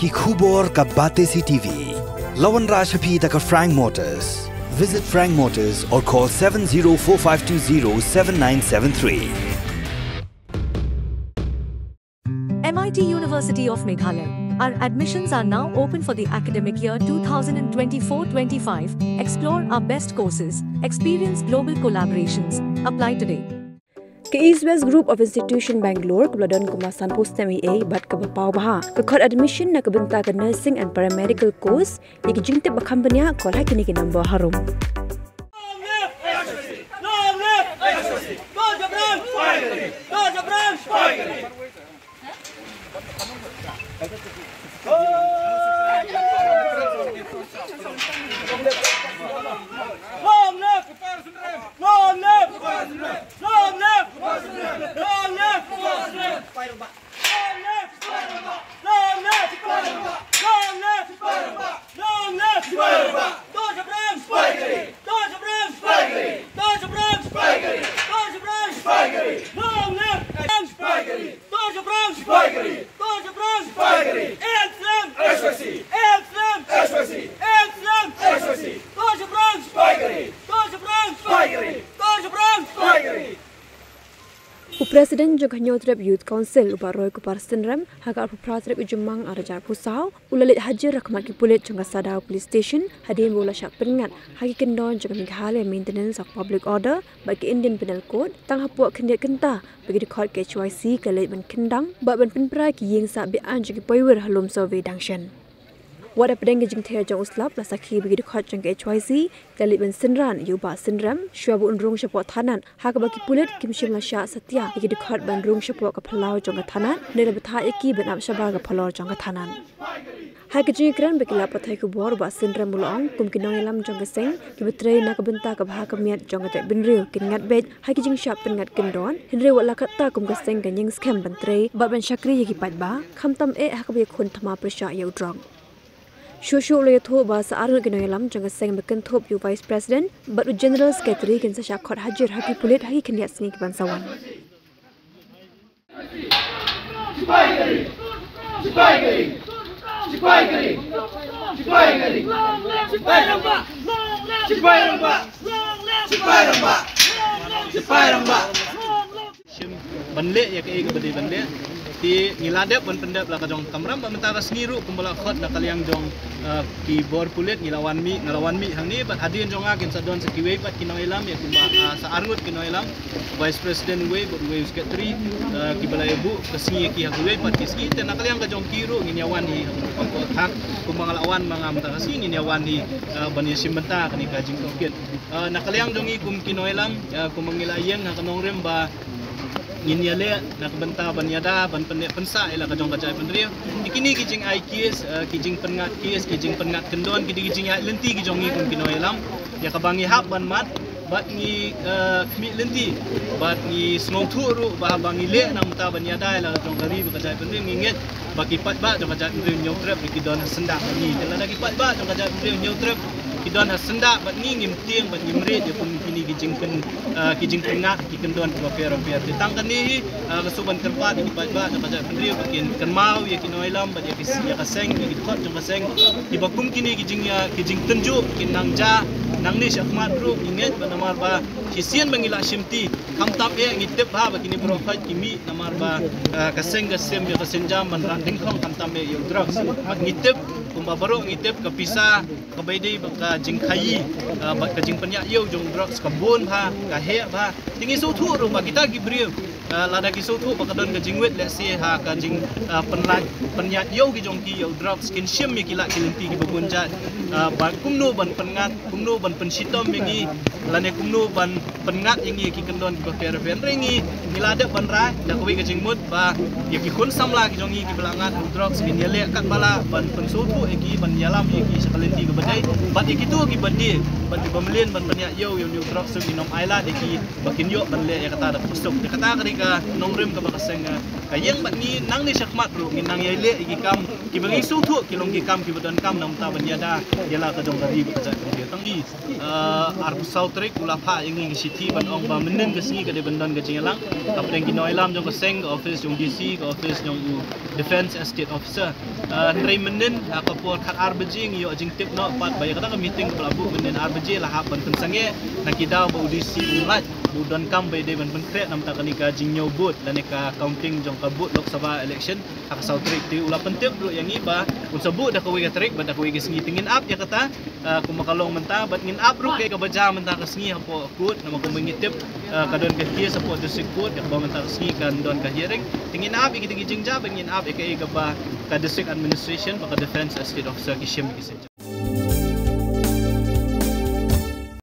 ki khubor ka bate CTV. Lawan Rajhapi da ka Frank Motors. Visit Frank Motors or call 7045207973. MIT University of Meghalaya. Our admissions are now open for the academic year 2024-25. Explore our best courses. Experience global collaborations. Apply today. Ke East West Group of Institution Bangalore kebeladaan kemasan post MEA bat ke berpau baha ke kod admission na kebenta ke nursing and paramedical course yang jingtip bakambanya kol hai kini ke number harum. Presiden juga nyotrep Youth Council ubaroy ku Parsenram hagar pupratrep ujumang arajar pusau ulalit hajar rakmat ki pulit jangka sadau police station hadim bola syak peringat hagi kendon juga Meghalaya maintenance of public order bagi Indian Penal Code tang hapuak kendiat kentah bagi di court ke HYC ke leit ban kendang bak ban penprai ki yeng sak bian juga poiwer halum survey dangshan. Wada pedang jing thea jang uslap la sakhi bagi dekat jang HYC kali ben senran yuba senram syuabu unrung syapok tanan hak bagi pulit kimshim la sya satya bagi dekat ban rung syapok ke pelau jang tanan nela betha eki ben ab syaba ke pelau jang tanan hai ke jing kran bagi la pathai ku bor ba senram mulong kum kinong lam jang seng ki betrei na ke benta ke bah ke miat jang te benriu kin ngat bet hai ke jing syap pen ngat kendon hinre wala kata kum ke seng kan jing scam bentrei ba ban syakri yaki pat ba khamtam e hak be khun thama prasya yu drong Shushu le tho ba sa arun kinoy lam jang seng bekan thop yu vice president but general secretary kin sa khot hajir haki pulit haki khniat sni ban sawan Banle ya ke bedi banle ti ngiladep ban pendep la kajong kamram ba mentara sniru kumbala khot na kaliang jong ki bor pulit ngelawan mi hang ni bat adin jong akin sadon sekiwe pat kinoilam ya kumba sa arngut kinoilam vice president we but we secretary ki balai bu kesni ki hagwe pat kiski ten na kaliang kajong kiru nginyawan ni hak kumbang lawan mga mentara sni nginyawan ni bani simbenta kani kajing kokit na kaliang jong kum kinoilam kumbang ngilayeng ha kanong rem ba nginyale nak benta banyada ban pensa ela kajong kajai pendri ikini kijing ai kies kijing pengat kendon kijing ai lenti kijong ngi kun kinoelam ya kabangi hap ban mat bat ngi kmi lenti bat ngi snong thuru ba bangi le nam ta banyada ela kajong kari kajai pendri nginget baki pat ba jong kajai pendri nyotrep kidon sendak ni ela lagi pat ba jong kajai pendri nyotrep kidon sendak bat ngi ngimtiang bat ngimrit ya pun kini kijing pengat kikendon ko pero ditang kani kasuban kerpat ini ba jong kajai pendri bakin kenmau ya kinoilam bat ya kaseng ya kidot jong kaseng dibakum kini kijing tenju kinangja nang ni syakmat group inget namar ba kisian mangila simti kamtap e ngitep ha bakini profit kimi namar ba kaseng gasem ya kasenjam manranding khong kamtam e drugs ngitep kumba baro ngitep kapisa kabaidei baka jingkai bak kajing penyak yo jong drugs kabon ha kahe ha tingi sutu ro ba kita gibriu lada ki sutu bakadon kajing wet let's say ha kajing penyak yo ki jong ki yo drugs kin shim mi kila kilinti ki babunjat ba kumno ban pengat kumno ban pensitom mengi lane kumno ban pengat ingi ki kendon ki bakter rengi ngilada ban ra da kowi kajing mut ba ya ki kun samla ki jongi ki belangat drugs ki nyele kat bala ban pensutu eki ban yalam eki sekalinti ke badai bat eki tu ki badi ban ki bamlin ban penyak yo yo drugs ki nom island eki bakin yo ban le ya kata da pusuk kata ka nongrim ka bakaseng kayang bat ni nang ni syakmat ru ni nang yele igi kam ki bangi su thu ki long gi kam ki badan kam nam ta ban yada yala ka dong dari ba ta dia tangi ar sautrik ula pha yang ngi city ban ong ba menen ke singi ke de bandan ke jingalang ka pedeng ki noilam jong ke seng office jong DC ke office jong defense estate officer ndrei menen ka por khat ar bejing yo jing tip no pat ba ka meeting pelabu menen ar beje lah ban pensange nak kita ba udisi ulat budan kam by day ban kre nam ta kanika jingyo bot dan ka counting jong ka bot Lok Sabha election ka sautrik ti ula pentek bro yang iba un sabut dah ka wi trik ba dah ka wi singi tingin up ya kata kumakalong menta bat ngin up ru ke ka baja menta ka singi hapo kut nama ko mengitip kadon ka kia support district court ya ba menta ka singi kan don ka hearing tingin up iki jingja ngin up ke ka ba ka district administration ba ka defense estate officer ki shim ki